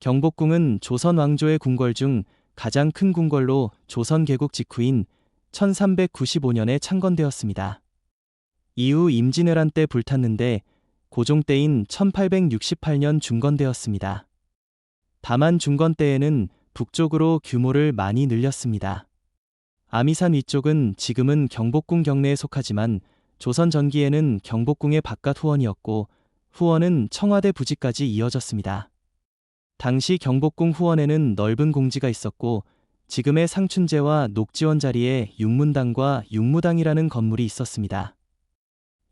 경복궁은 조선 왕조의 궁궐 중 가장 큰 궁궐로 조선 개국 직후인 1395년에 창건되었습니다. 이후 임진왜란 때 불탔는데 고종 때인 1868년 중건되었습니다. 다만 중건 때에는 북쪽으로 규모를 많이 늘렸습니다. 아미산 위쪽은 지금은 경복궁 경내에 속하지만 조선 전기에는 경복궁의 바깥 후원이었고 후원은 청와대 부지까지 이어졌습니다. 당시 경복궁 후원에는 넓은 공지가 있었고 지금의 상춘제와 녹지원 자리에 육문당과 육무당이라는 건물이 있었습니다.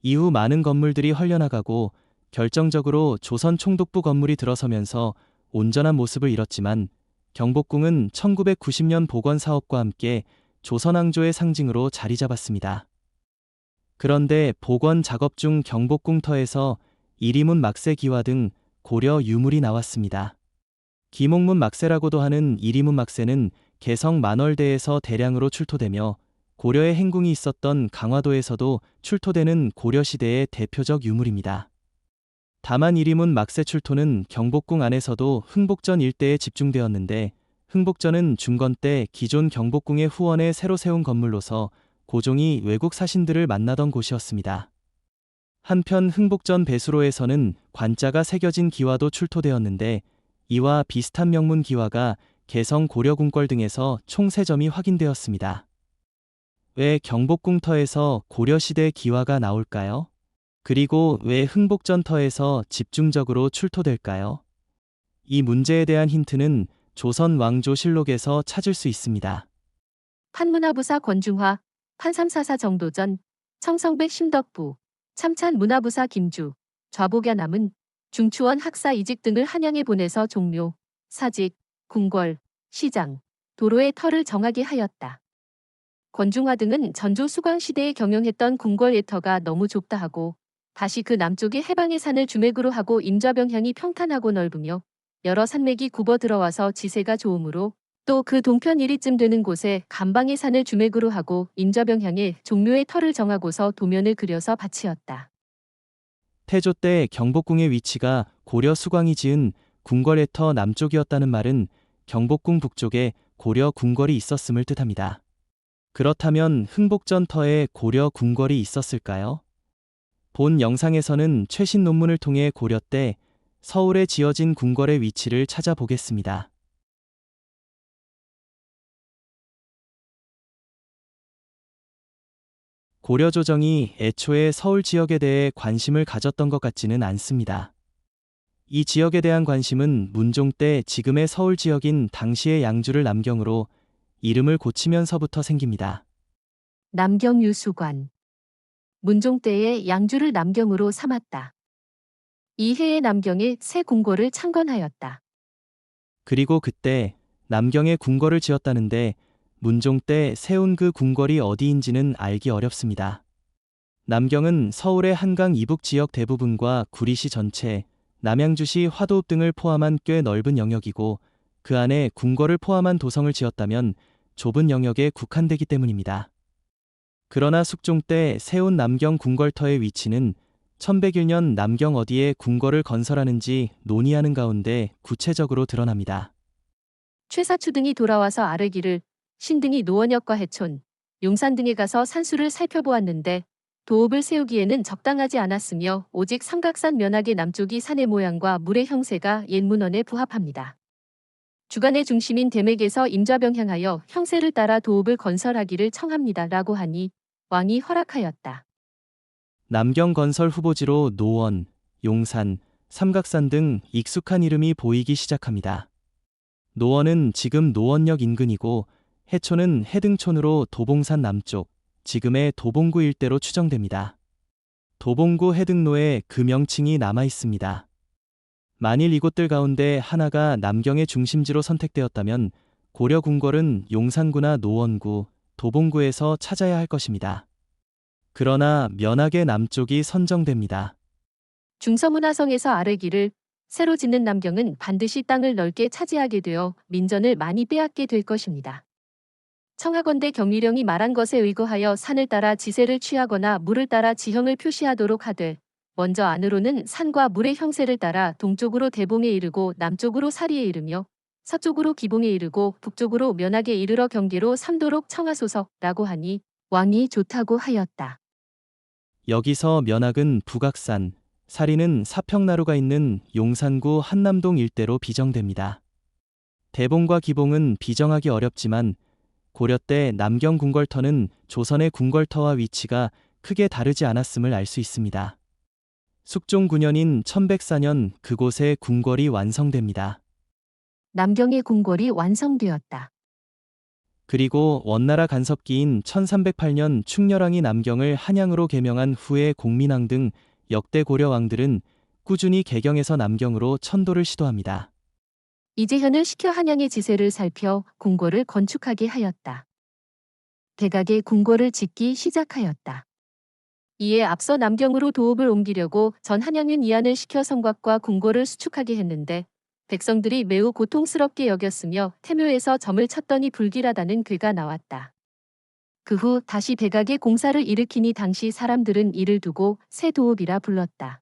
이후 많은 건물들이 헐려나가고 결정적으로 조선 총독부 건물이 들어서면서 온전한 모습을 잃었지만 경복궁은 1990년 복원 사업과 함께 조선왕조의 상징으로 자리 잡았습니다. 그런데 복원 작업 중 경복궁터에서 이리문 막새 기와 등 고려 유물이 나왔습니다. 기목문 막새라고도 하는 이리문 막새는 개성 만월대에서 대량으로 출토되며 고려의 행궁이 있었던 강화도에서도 출토되는 고려시대의 대표적 유물입니다. 다만 이리문 막새 출토는 경복궁 안에서도 흥복전 일대에 집중되었는데 흥복전은 중건 때 기존 경복궁의 후원에 새로 세운 건물로서 고종이 외국 사신들을 만나던 곳이었습니다. 한편 흥복전 배수로에서는 관자가 새겨진 기와도 출토되었는데 이와 비슷한 명문 기와가 개성 고려궁궐 등에서 총 3점이 확인되었습니다. 왜 경복궁터에서 고려시대 기와가 나올까요? 그리고 왜 흥복전터에서 집중적으로 출토될까요? 이 문제에 대한 힌트는 조선 왕조실록에서 찾을 수 있습니다. 판문화부사 권중화, 판삼사사 정도전, 청성백 심덕부, 참찬 문화부사 김주, 좌복야남은 중추원 학사 이직 등을 한양에 보내서 종묘, 사직, 궁궐, 시장, 도로의 터를 정하게 하였다. 권중화 등은 전조 수광시대에 경영했던 궁궐의 터가 너무 좁다 하고 다시 그 남쪽의 해방의 산을 주맥으로 하고 임좌병향이 평탄하고 넓으며 여러 산맥이 굽어 들어와서 지세가 좋으므로 또 그 동편 1위쯤 되는 곳에 감방의 산을 주맥으로 하고 임좌병향에 종묘의 터를 정하고서 도면을 그려서 바치었다. 태조 때 경복궁의 위치가 고려 수광이 지은 궁궐의 터 남쪽이었다는 말은 경복궁 북쪽에 고려 궁궐이 있었음을 뜻합니다. 그렇다면 흥복전 터에 고려 궁궐이 있었을까요? 본 영상에서는 최신 논문을 통해 고려 때 서울에 지어진 궁궐의 위치를 찾아보겠습니다. 고려 조정이 애초에 서울 지역에 대해 관심을 가졌던 것 같지는 않습니다. 이 지역에 대한 관심은 문종 때 지금의 서울 지역인 당시의 양주를 남경으로 이름을 고치면서부터 생깁니다. 남경유수관. 문종 때에 양주를 남경으로 삼았다. 이해의 남경에 새 궁궐을 창건하였다. 그리고 그때 남경에 궁궐을 지었다는데 문종 때 세운 그 궁궐이 어디인지는 알기 어렵습니다. 남경은 서울의 한강 이북 지역 대부분과 구리시 전체, 남양주시 화도읍 등을 포함한 꽤 넓은 영역이고 그 안에 궁궐을 포함한 도성을 지었다면 좁은 영역에 국한되기 때문입니다. 그러나 숙종 때 세운 남경 궁궐터의 위치는 1101년 남경 어디에 궁궐을 건설하는지 논의하는 가운데 구체적으로 드러납니다. 최사추 등이 돌아와서 아르기를 신등이 노원역과 해촌, 용산 등에 가서 산수를 살펴보았는데 도읍을 세우기에는 적당하지 않았으며 오직 삼각산 면학의 남쪽이 산의 모양과 물의 형세가 옛 문헌에 부합합니다. 주간의 중심인 대맥에서 임좌병향하여 형세를 따라 도읍을 건설하기를 청합니다. 라고 하니 왕이 허락하였다. 남경 건설 후보지로 노원, 용산, 삼각산 등 익숙한 이름이 보이기 시작합니다. 노원은 지금 노원역 인근이고 해촌은 해등촌으로 도봉산 남쪽, 지금의 도봉구 일대로 추정됩니다. 도봉구 해등로에 그 명칭이 남아 있습니다. 만일 이곳들 가운데 하나가 남경의 중심지로 선택되었다면 고려 궁궐은 용산구나 노원구, 도봉구에서 찾아야 할 것입니다. 그러나 면학의 남쪽이 선정됩니다. 중서문화성에서 아르기를 새로 짓는 남경은 반드시 땅을 넓게 차지하게 되어 민전을 많이 빼앗게 될 것입니다. 청하건대 경리령이 말한 것에 의거하여 산을 따라 지세를 취하거나 물을 따라 지형을 표시하도록 하되 먼저 안으로는 산과 물의 형세를 따라 동쪽으로 대봉에 이르고 남쪽으로 사리에 이르며 서쪽으로 기봉에 이르고 북쪽으로 면학에 이르러 경계로 삼도록 청하소서라고 하니 왕이 좋다고 하였다. 여기서 면학은 북악산, 사리는 사평나루가 있는 용산구 한남동 일대로 비정됩니다. 대봉과 기봉은 비정하기 어렵지만 고려 때 남경 궁궐터는 조선의 궁궐터와 위치가 크게 다르지 않았음을 알 수 있습니다. 숙종 9년인 1104년 그곳에 궁궐이 완성됩니다. 남경의 궁궐이 완성되었다. 그리고 원나라 간섭기인 1308년 충렬왕이 남경을 한양으로 개명한 후에 공민왕 등 역대 고려 왕들은 꾸준히 개경에서 남경으로 천도를 시도합니다. 이재현을 시켜 한양의 지세를 살펴 궁궐을 건축하게 하였다. 대각의 궁궐을 짓기 시작하였다. 이에 앞서 남경으로 도읍을 옮기려고 전 한양은 이안을 시켜 성곽과 궁궐을 수축하게 했는데 백성들이 매우 고통스럽게 여겼으며 태묘에서 점을 쳤더니 불길하다는 괴가 나왔다. 그 후 다시 대각의 공사를 일으키니 당시 사람들은 이를 두고 새 도읍이라 불렀다.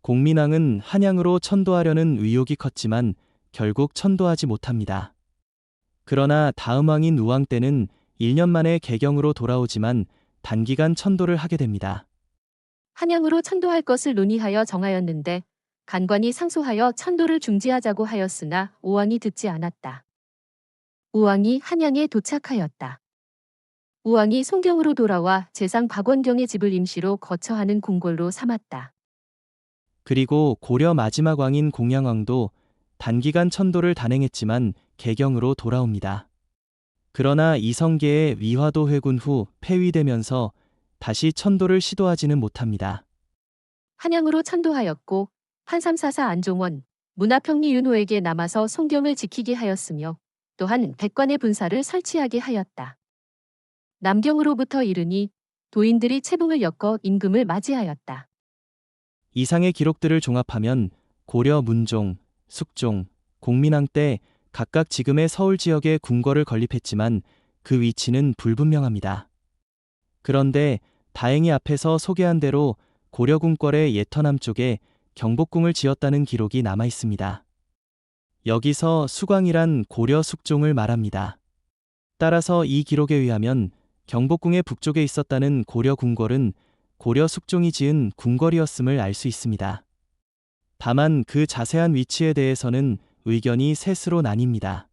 공민왕은 한양으로 천도하려는 의욕이 컸지만 결국 천도하지 못합니다. 그러나 다음 왕인 우왕 때는 1년 만에 개경으로 돌아오지만 단기간 천도를 하게 됩니다. 한양으로 천도할 것을 논의하여 정하였는데 간관이 상소하여 천도를 중지하자고 하였으나 우왕이 듣지 않았다. 우왕이 한양에 도착하였다. 우왕이 송경으로 돌아와 재상 박원경의 집을 임시로 거처하는 궁궐로 삼았다. 그리고 고려 마지막 왕인 공양왕도 단기간 천도를 단행했지만 개경으로 돌아옵니다. 그러나 이성계의 위화도 회군 후 폐위되면서 다시 천도를 시도하지는 못합니다. 한양으로 천도하였고 판삼사사 안종원, 문화평리 윤호에게 남아서 송경을 지키게 하였으며 또한 백관의 분사를 설치하게 하였다. 남경으로부터 이르니 도인들이 채붕을 엮어 임금을 맞이하였다. 이상의 기록들을 종합하면 고려 문종, 숙종, 공민왕 때 각각 지금의 서울 지역에 궁궐을 건립했지만 그 위치는 불분명합니다. 그런데 다행히 앞에서 소개한 대로 고려 궁궐의 예터남 쪽에 경복궁을 지었다는 기록이 남아 있습니다. 여기서 수광이란 고려 숙종을 말합니다. 따라서 이 기록에 의하면 경복궁의 북쪽에 있었다는 고려 궁궐은 고려 숙종이 지은 궁궐이었음을 알 수 있습니다. 다만 그 자세한 위치에 대해서는 의견이 셋으로 나뉩니다.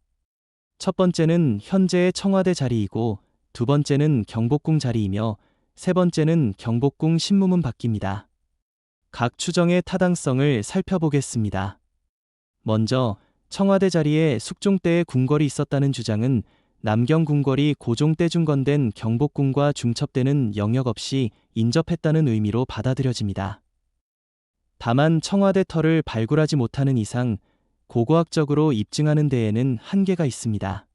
첫 번째는 현재의 청와대 자리이고 두 번째는 경복궁 자리이며 세 번째는 경복궁 신무문 밖입니다. 각 추정의 타당성을 살펴보겠습니다. 먼저 청와대 자리에 숙종 때의 궁궐이 있었다는 주장은 남경 궁궐이 고종 때 중건된 경복궁과 중첩되는 영역 없이 인접했다는 의미로 받아들여집니다. 다만 청와대 터를 발굴하지 못하는 이상 고고학적으로 입증하는 데에는 한계가 있습니다.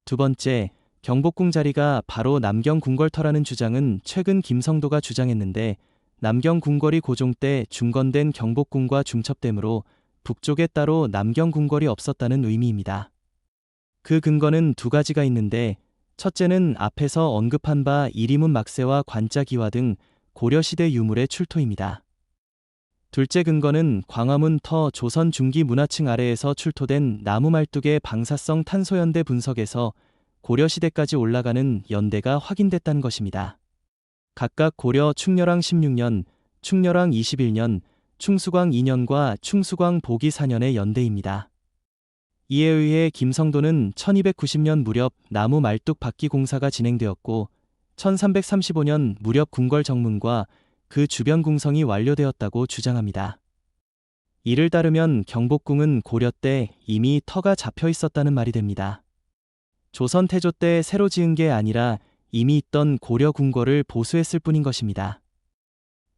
두 번째, 경복궁 자리가 바로 남경 궁궐터라는 주장은 최근 김성도가 주장했는데 남경 궁궐이 고종 때 중건된 경복궁과 중첩되므로 북쪽에 따로 남경 궁궐이 없었다는 의미입니다. 그 근거는 두 가지가 있는데 첫째는 앞에서 언급한 바 이리문 막세와 관자기화 등 고려시대 유물의 출토입니다. 둘째 근거는 광화문 터 조선 중기 문화층 아래에서 출토된 나무말뚝의 방사성 탄소연대 분석에서 고려시대까지 올라가는 연대가 확인됐다는 것입니다. 각각 고려 충렬왕 16년, 충렬왕 21년, 충수광 2년과 충수광 보기 4년의 연대입니다. 이에 의해 김성도는 1290년 무렵 나무 말뚝 박기 공사가 진행되었고 1335년 무렵 궁궐 정문과 그 주변 궁성이 완료되었다고 주장합니다. 이를 따르면 경복궁은 고려 때 이미 터가 잡혀 있었다는 말이 됩니다. 조선 태조 때 새로 지은 게 아니라 이미 있던 고려 궁궐을 보수했을 뿐인 것입니다.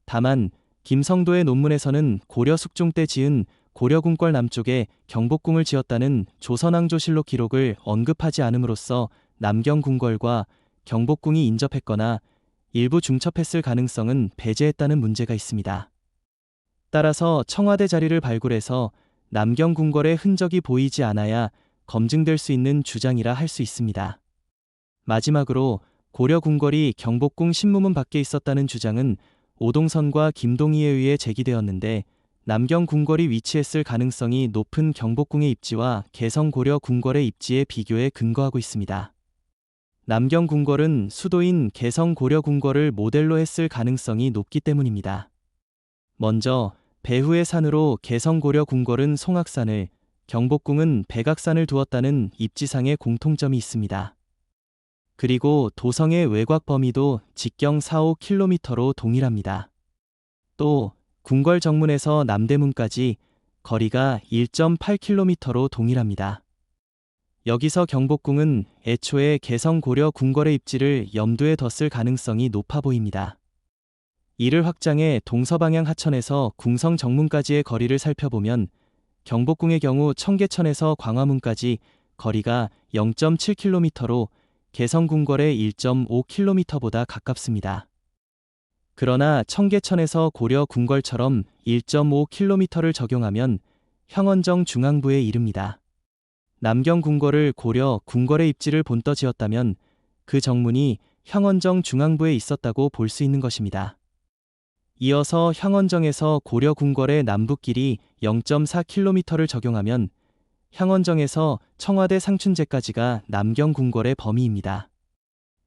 다만 김성도의 논문에서는 고려 숙종 때 지은 고려 궁궐 남쪽에 경복궁을 지었다는 조선왕조실록 기록을 언급하지 않음으로써 남경 궁궐과 경복궁이 인접했거나 일부 중첩했을 가능성은 배제했다는 문제가 있습니다. 따라서 청와대 자리를 발굴해서 남경 궁궐의 흔적이 보이지 않아야 검증될 수 있는 주장이라 할 수 있습니다. 마지막으로 고려 궁궐이 경복궁 신무문 밖에 있었다는 주장은 오동선과 김동희에 의해 제기되었는데 남경 궁궐이 위치했을 가능성이 높은 경복궁의 입지와 개성 고려 궁궐의 입지의 비교에 근거하고 있습니다. 남경 궁궐은 수도인 개성 고려 궁궐을 모델로 했을 가능성이 높기 때문입니다. 먼저 배후의 산으로 개성 고려 궁궐은 송악산을, 경복궁은 백악산을 두었다는 입지상의 공통점이 있습니다. 그리고 도성의 외곽 범위도 직경 4-5km로 동일합니다. 또 궁궐 정문에서 남대문까지 거리가 1.8km로 동일합니다. 여기서 경복궁은 애초에 개성 고려 궁궐의 입지를 염두에 뒀을 가능성이 높아 보입니다. 이를 확장해 동서방향 하천에서 궁성 정문까지의 거리를 살펴보면 경복궁의 경우 청계천에서 광화문까지 거리가 0.7km로 개성 궁궐의 1.5km보다 가깝습니다. 그러나 청계천에서 고려 궁궐처럼 1.5km를 적용하면 향원정 중앙부에 이릅니다. 남경 궁궐을 고려 궁궐의 입지를 본떠 지었다면 그 정문이 향원정 중앙부에 있었다고 볼 수 있는 것입니다. 이어서 향원정에서 고려 궁궐의 남북길이 0.4km를 적용하면 향원정에서 청와대 상춘제까지가 남경 궁궐의 범위입니다.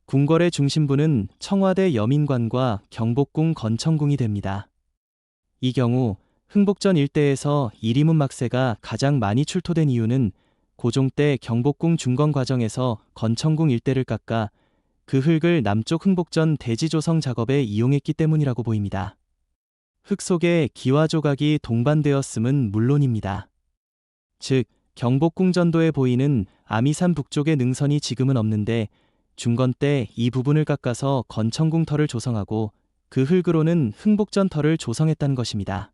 궁궐의 중심부는 청와대 여민관과 경복궁 건천궁이 됩니다. 이 경우 흥복전 일대에서 이리문 막새가 가장 많이 출토된 이유는 고종 때 경복궁 중건 과정에서 건천궁 일대를 깎아 그 흙을 남쪽 흥복전 대지조성 작업에 이용했기 때문이라고 보입니다. 흙 속에 기와 조각이 동반되었음은 물론입니다. 즉 경복궁 전도에 보이는 아미산 북쪽의 능선이 지금은 없는데 중건 때 이 부분을 깎아서 건천궁 터를 조성하고 그 흙으로는 흥복전 터를 조성했다는 것입니다.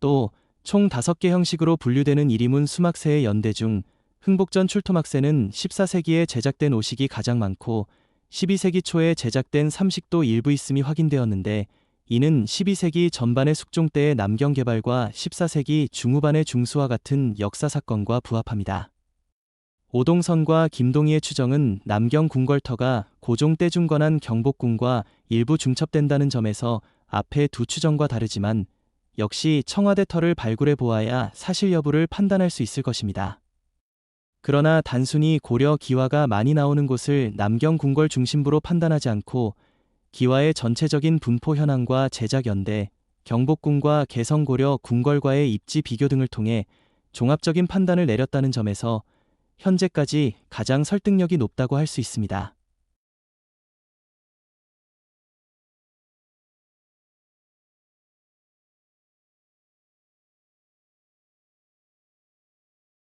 또 총 5개 형식으로 분류되는 이리문 수막새의 연대 중 흥복전 출토막새는 14세기에 제작된 오식이 가장 많고 12세기 초에 제작된 삼식도 일부 있음이 확인되었는데 이는 12세기 전반의 숙종 때의 남경 개발과 14세기 중후반의 중수와 같은 역사 사건과 부합합니다. 오동선과 김동희의 추정은 남경 궁궐터가 고종 때 중건한 경복궁과 일부 중첩된다는 점에서 앞의 두 추정과 다르지만 역시 청와대 터를 발굴해 보아야 사실 여부를 판단할 수 있을 것입니다. 그러나 단순히 고려 기와가 많이 나오는 곳을 남경 궁궐 중심부로 판단하지 않고 기와의 전체적인 분포 현황과 제작 연대, 경복궁과 개성 고려 궁궐과의 입지 비교 등을 통해 종합적인 판단을 내렸다는 점에서 현재까지 가장 설득력이 높다고 할 수 있습니다.